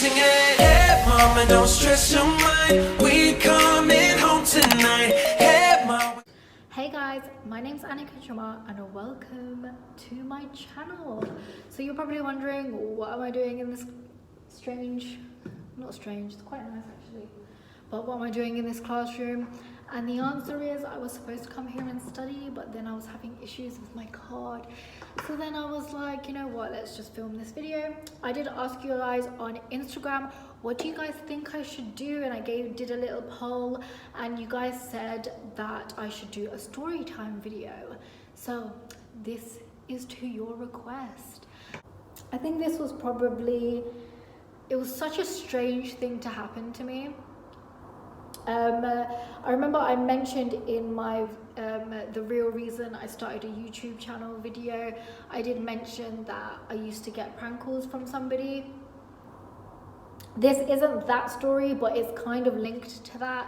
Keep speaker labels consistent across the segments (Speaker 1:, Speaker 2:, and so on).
Speaker 1: singing. Hey mama, don't stress your mind, we coming home tonight. Hey mama.
Speaker 2: Hey guys, my name's Annika Chama and welcome to my channel. So you're probably wondering, what am I doing in this not strange, it's quite nice actually, but what am I doing in this classroom? And the answer is, I was supposed to come here and study, but then I was having issues with my card. So then I was like, you know what, let's just film this video. I did ask you guys on Instagram, what do you guys think I should do? And I did a little poll, and you guys said that I should do a story time video. So this is to your request. I think this was probably, it was such a strange thing to happen to me. I remember I mentioned in my the real reason I started a YouTube channel video, I did mention that I used to get prank calls from somebody. This isn't that story, but it's kind of linked to that.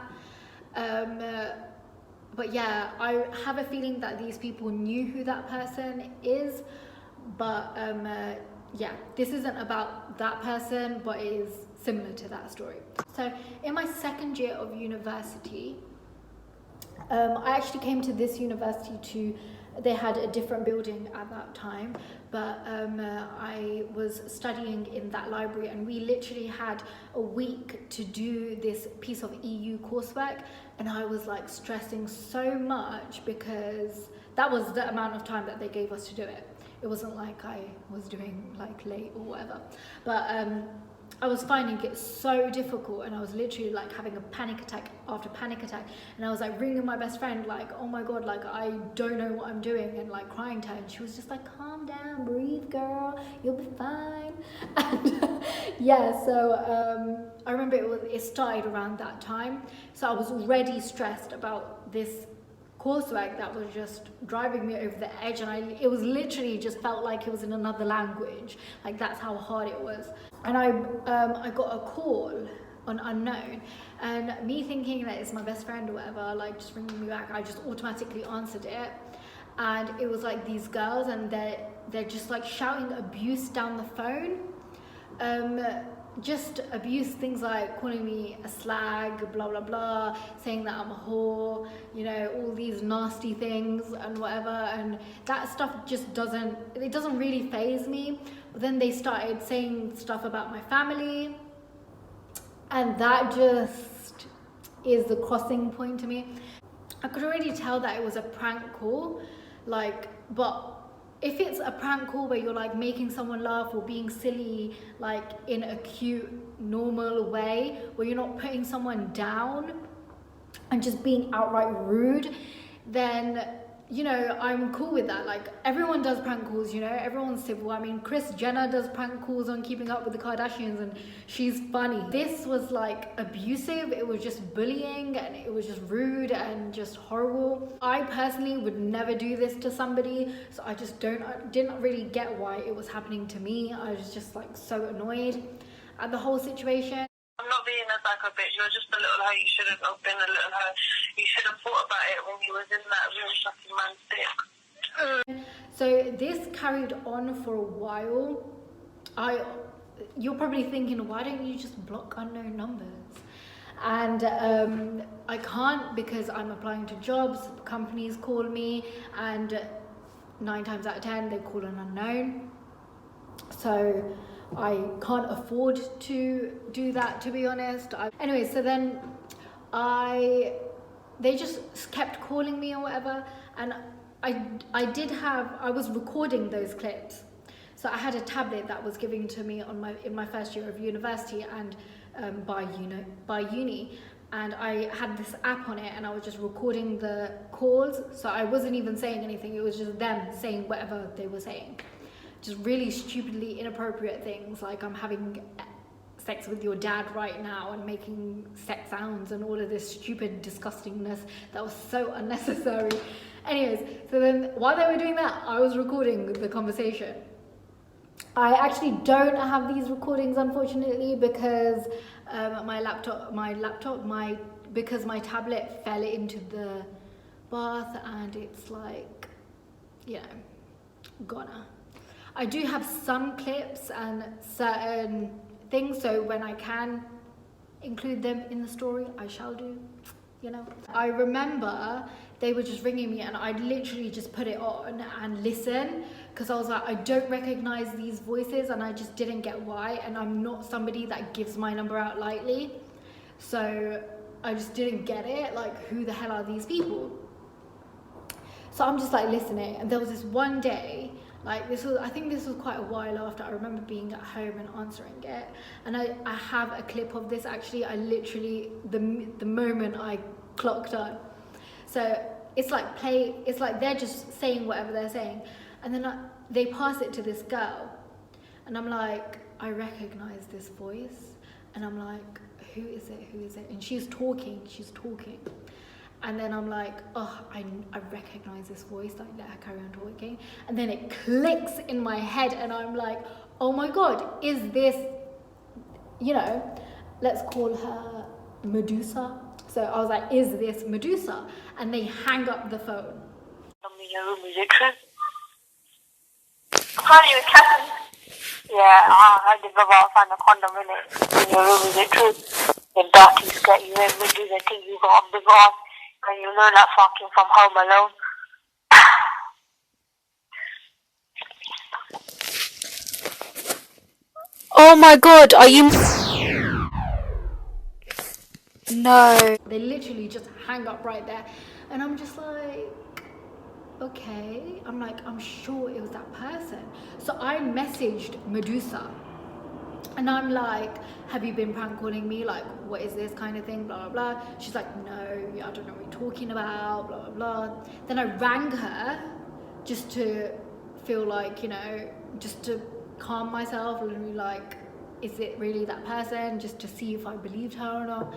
Speaker 2: But yeah, I have a feeling that these people knew who that person is, but yeah, this isn't about that person, but it is similar to that story. So in my second year of university, I actually came to this university they had a different building at that time, but I was studying in that library, and we literally had a week to do this piece of EU coursework, and I was like stressing so much because that was the amount of time that they gave us to do it. It wasn't like I was doing like late or whatever, but I was finding it so difficult, and I was literally like having a panic attack after panic attack, and I was like ringing my best friend like, oh my god, like I don't know what I'm doing, and like crying to her, and she was just like, calm down, breathe girl, you'll be fine. And yeah, so I remember it started around that time, so I was already stressed about this coursework that was just driving me over the edge, and it was literally just felt like it was in another language, like that's how hard it was. And I got a call on unknown, and me thinking that it's my best friend or whatever, like just ringing me back, I just automatically answered it, and it was like these girls, and they're just like shouting abuse down the phone. Just abuse, things like calling me a slag, blah blah blah, saying that I'm a whore, you know, all these nasty things and whatever, and that stuff just doesn't really faze me. But then they started saying stuff about my family, and that just is the crossing point to me. I could already tell that it was a prank call, like, but if it's a prank call where you're like making someone laugh or being silly, like in a cute, normal way, where you're not putting someone down and just being outright rude, then, you know, I'm cool with that. Like, everyone does prank calls, you know, everyone's civil. I mean, Kris Jenner does prank calls on Keeping Up with the Kardashians, and she's funny. This was like abusive, it was just bullying, and it was just rude and just horrible. I personally would never do this to somebody, so I just didn't really get why it was happening to me. I was just like so annoyed at the whole situation.
Speaker 3: I'm not being a psycho bitch, you're just a little hoe, you shouldn't have been a little hoe. You should have thought about it when you was in that room sucking man's dick.
Speaker 2: So this carried on for a while. You're probably thinking, why don't you just block unknown numbers? And I can't, because I'm applying to jobs, companies call me, and 9 times out of 10 they call an unknown. So I can't afford to do that, to be honest. Anyway, so then they just kept calling me or whatever, and I was recording those clips. So I had a tablet that was given to me in my first year of university, and by uni, and I had this app on it, and I was just recording the calls. So I wasn't even saying anything, it was just them saying whatever they were saying. Just really stupidly inappropriate things, like I'm having sex with your dad right now and making sex sounds and all of this stupid disgustingness that was so unnecessary. Anyways, so then while they were doing that, I was recording the conversation. I actually don't have these recordings, unfortunately, because because my tablet fell into the bath, and it's like, you know, goner. I do have some clips and certain things. So when I can include them in the story, I shall do, you know. I remember they were just ringing me and I'd literally just put it on and listen, because I was like, I don't recognize these voices and I just didn't get why, and I'm not somebody that gives my number out lightly. So I just didn't get it, like, who the hell are these people? So I'm just like listening, and there was this one day, like I think this was quite a while after. I remember being at home and answering it, and I have a clip of this actually. I literally, the moment I clocked on. So it's like they're just saying whatever they're saying, and then they pass it to this girl, and I'm like, I recognize this voice, and I'm like, who is it? And she's talking, and then I'm like, oh, I recognize this voice, like, let her carry on talking, and then it clicks in my head, and I'm like, oh my god, is this, you know, let's call her Medusa. So I was like, is this Medusa? And they hang up the phone.
Speaker 3: In your room, is it true? Hi, you're Catherine. Yeah, I did about find a condom in it. In your room, is it true? The darkies get you in, Medusa think you got a big ass, and you know that fucking from Home Alone.
Speaker 4: Oh my god, are you... No.
Speaker 2: They literally just hang up right there, and I'm just like, okay. I'm like, I'm sure it was that person. So I messaged Medusa, and I'm like, have you been prank calling me? Like, what is this kind of thing? Blah, blah, blah. She's like, no, I don't know what you're talking about, blah, blah, blah. Then I rang her just to feel like, you know, just to calm myself and be like, is it really that person? Just to see if I believed her or not.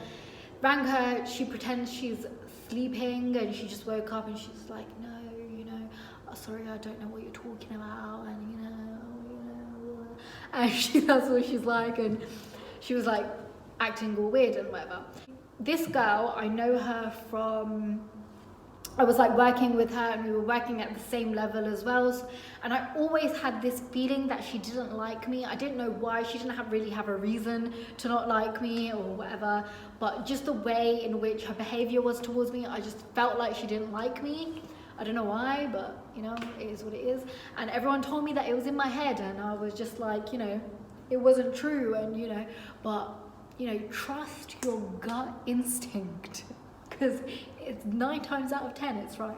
Speaker 2: Rang her, she pretends she's sleeping, and she just woke up and she's like, no, you know, oh, sorry, I don't know what you're talking about, and you know, and that's what she's like, and she was like acting all weird and whatever. This girl, I know her from, I was like working with her, and we were working at the same level as well, and I always had this feeling that she didn't like me. I didn't know why. She didn't really have a reason to not like me or whatever, but just the way in which her behavior was towards me, I just felt like she didn't like me. I don't know why, but you know, it is what it is. And everyone told me that it was in my head, and I was just like, you know, it wasn't true, and you know, but you know, trust your gut instinct, because it's 9 times out of 10 it's right.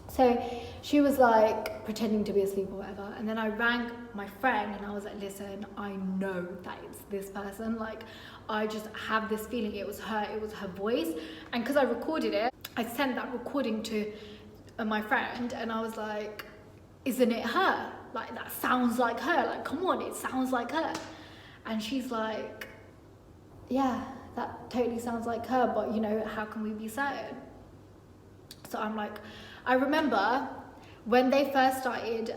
Speaker 2: So she was like pretending to be asleep or whatever, and then I rang my friend and I was like, listen, I know that it's this person, like I just have this feeling it was her voice. And because I recorded it, I sent that recording to my friend, and I was like, isn't it her? Like, that sounds like her, like, come on, it sounds like her. And she's like, yeah, that totally sounds like her, but you know, how can we be certain? So I'm like, I remember when they first started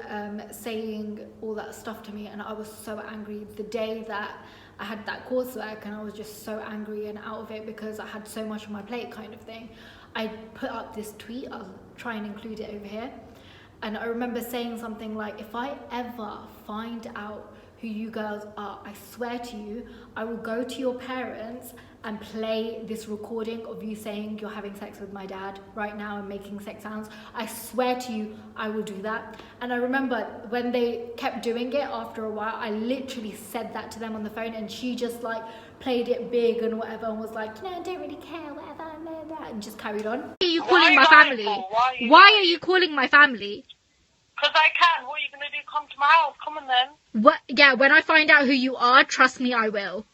Speaker 2: saying all that stuff to me, and I was so angry the day that I had that coursework, and I was just so angry and out of it because I had so much on my plate kind of thing. I put up this tweet, I'll try and include it over here, and I remember saying something like, if I ever find out who you girls are, I swear to you, I will go to your parents and play this recording of you saying you're having sex with my dad right now and making sex sounds. I swear to you, I will do that. And I remember when they kept doing it after a while, I literally said that to them on the phone, and she just like played it big and whatever, and was like, you know, I don't really care, whatever, and just carried on.
Speaker 4: Why are you calling my family? Why are you calling my family?
Speaker 3: Because I can. What are you going to do? Come to my house? Come on then.
Speaker 4: What? Yeah, when I find out who you are, trust me, I will.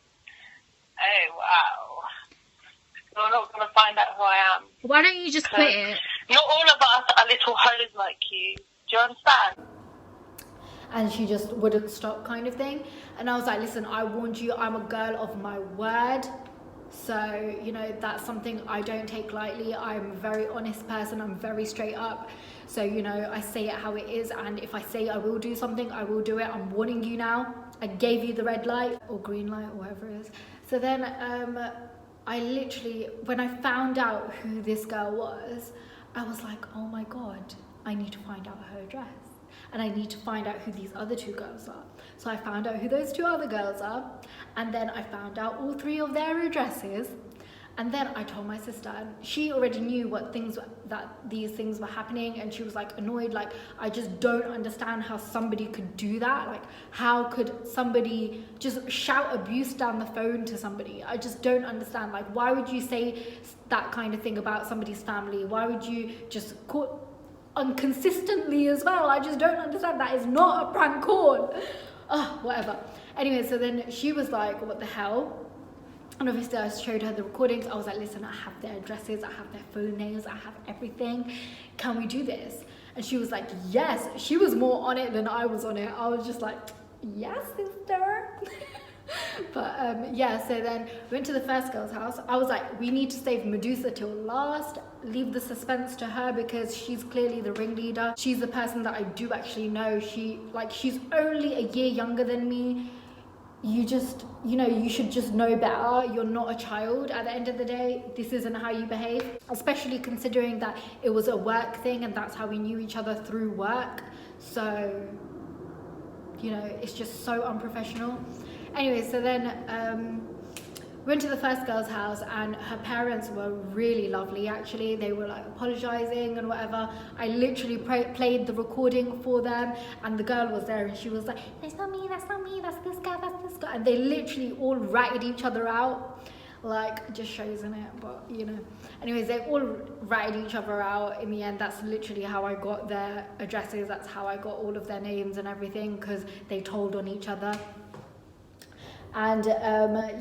Speaker 3: Oh, wow. You're not going to find out who I am.
Speaker 4: Why don't you just quit it?
Speaker 3: Not all of us are little hoes like you. Do you understand?
Speaker 2: And she just wouldn't stop kind of thing. And I was like, listen, I warned you, I'm a girl of my word. So, you know, that's something I don't take lightly. I'm a very honest person. I'm very straight up. So, you know, I say it how it is. And if I say I will do something, I will do it. I'm warning you now. I gave you the red light or green light or whatever it is. So then I literally, when I found out who this girl was, I was like, oh my God, I need to find out her address. and I need to find out who these other 2 girls are. So I found out who those 2 other girls are, and then I found out all 3 of their addresses. And then I told my sister, and she already knew that these things were happening, and she was like annoyed, like, I just don't understand how somebody could do that. Like, how could somebody just shout abuse down the phone to somebody? I just don't understand. Like, why would you say that kind of thing about somebody's family? Why would you just call inconsistently as well? I just don't understand. That is not a prank call. Whatever. Anyway, so then she was like, what the hell? And obviously I showed her the recordings. I was like, listen, I have their addresses, I have their phone names, I have everything. Can we do this? And she was like, yes. She was more on it than I was on it. I was just like, yes, sister. But yeah, so then we went to the first girl's house. I was like, we need to save Medusa till last, leave the suspense to her, because she's clearly the ringleader. She's the person that I do actually know. She's only a year younger than me. You should just know better. You're not a child at the end of the day. This isn't how you behave, especially considering that it was a work thing and that's how we knew each other, through work. So, it's just so unprofessional. Anyway, so then we went to the first girl's house, and her parents were really lovely, actually. They were like apologizing and whatever. I literally played the recording for them, and the girl was there, and she was like, that's not me, that's not me, that's this guy, that's this guy. And they literally all ratted each other out. Like, just shows in it, but anyways, they all ratted each other out. In the end, that's literally how I got their addresses. That's how I got all of their names and everything, because they told on each other. And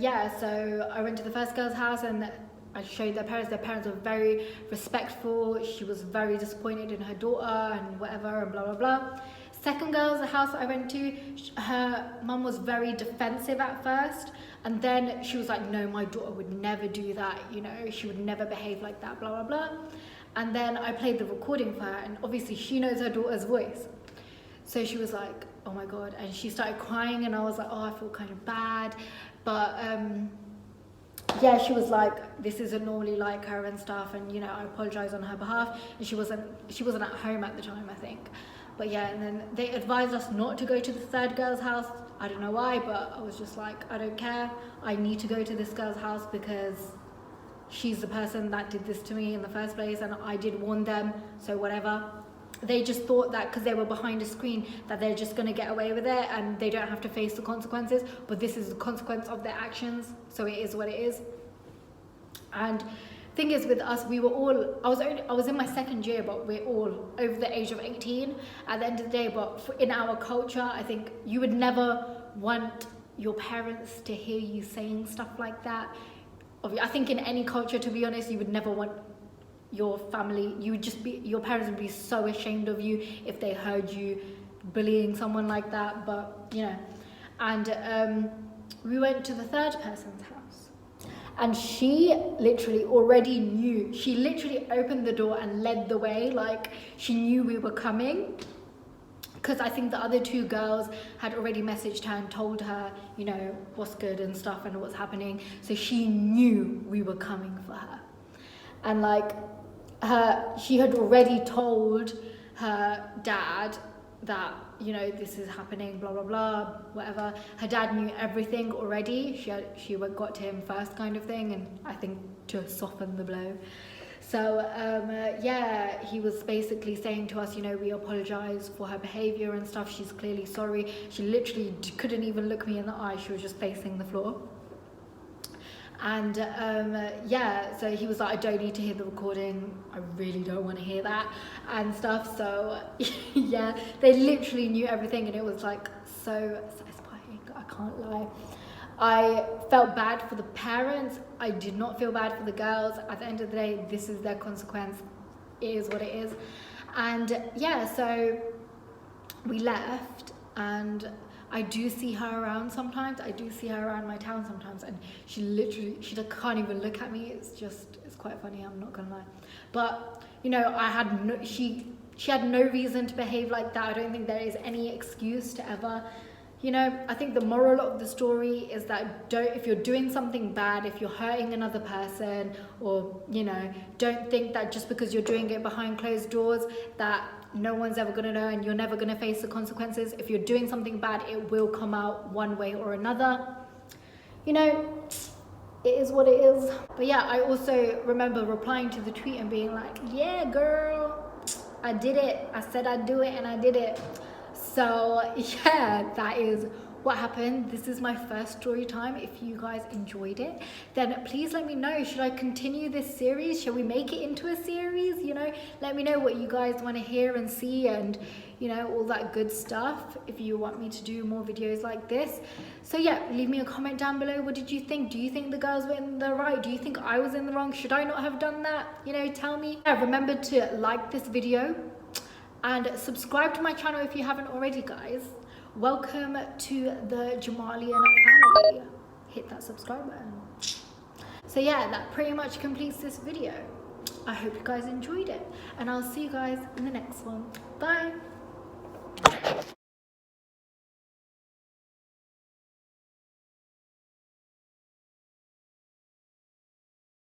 Speaker 2: yeah, so I went to the first girl's house, and I showed their parents. Their parents were very respectful. She was very disappointed in her daughter and whatever, and blah blah blah. Second girl's house I went to, her mum was very defensive at first, and then she was like, no, my daughter would never do that, she would never behave like that, blah blah blah. And then I played the recording for her, and obviously she knows her daughter's voice. So she was like, oh my God, and she started crying, and I was like, oh, I feel kind of bad. But yeah, she was like, this isn't normally like her and stuff, and I apologize on her behalf. And she wasn't at home at the time, I think. But yeah, and then they advised us not to go to the third girl's house. I don't know why, but I was just like, I don't care. I need to go to this girl's house because she's the person that did this to me in the first place, and I did warn them, so whatever. They just thought that because they were behind a screen that they're just going to get away with it and they don't have to face the consequences, but this is the consequence of their actions, so it is what it is. And thing is, with us, we were all, I was in my second year, but we're all over the age of 18 at the end of the day. But in our culture, I think you would never want your parents to hear you saying stuff like that. I think in any culture, to be honest, you would never want your family, your parents would be so ashamed of you if they heard you bullying someone like that. But and we went to the third person's house, and she literally already knew. She literally opened the door and led the way, like she knew we were coming, because I think the other 2 girls had already messaged her and told her, what's good and stuff and what's happening. So she knew we were coming for her. And like she had already told her dad that, this is happening, blah, blah, blah, whatever. Her dad knew everything already. She got to him first, kind of thing, and I think to soften the blow. So yeah, he was basically saying to us, we apologize for her behavior and stuff. She's clearly sorry. She literally couldn't even look me in the eye. She was just facing the floor. And yeah, so he was like, I don't need to hear the recording, I really don't want to hear that and stuff. So yeah, they literally knew everything, and it was like so satisfying, I can't lie. I felt bad for the parents. I did not feel bad for the girls. At the end of the day, this is their consequence. It is what it is. And yeah, so we left, and I do see her around sometimes. I do see her around my town sometimes, and she can't even look at me. It's quite funny, I'm not gonna lie. But she had no reason to behave like that. I don't think there is any excuse to ever, I think the moral of the story is that if you're doing something bad, if you're hurting another person, or don't think that just because you're doing it behind closed doors that no one's ever gonna know and you're never gonna face the consequences. If you're doing something bad, it will come out one way or another. You know, it is what it is. But yeah, I also remember replying to the tweet and being like, yeah, girl, I did it. I said I'd do it and I did it. So yeah, that is what happened. This is my first story time. If you guys enjoyed it, then please let me know. Should I continue this series? Shall we make it into a series? You know, let me know what you guys want to hear and see, and you know, all that good stuff, if you want me to do more videos like this. So yeah, leave me a comment down below. What did you think? Do you think the girls were in the right? Do you think I was in the wrong? Should I not have done that? You know, tell me. Yeah, remember to like this video and subscribe to my channel if you haven't already, guys. Welcome to the Jamalian family. Hit that subscribe button. So yeah, that pretty much completes this video. I hope you guys enjoyed it, and I'll see you guys in the next one. Bye.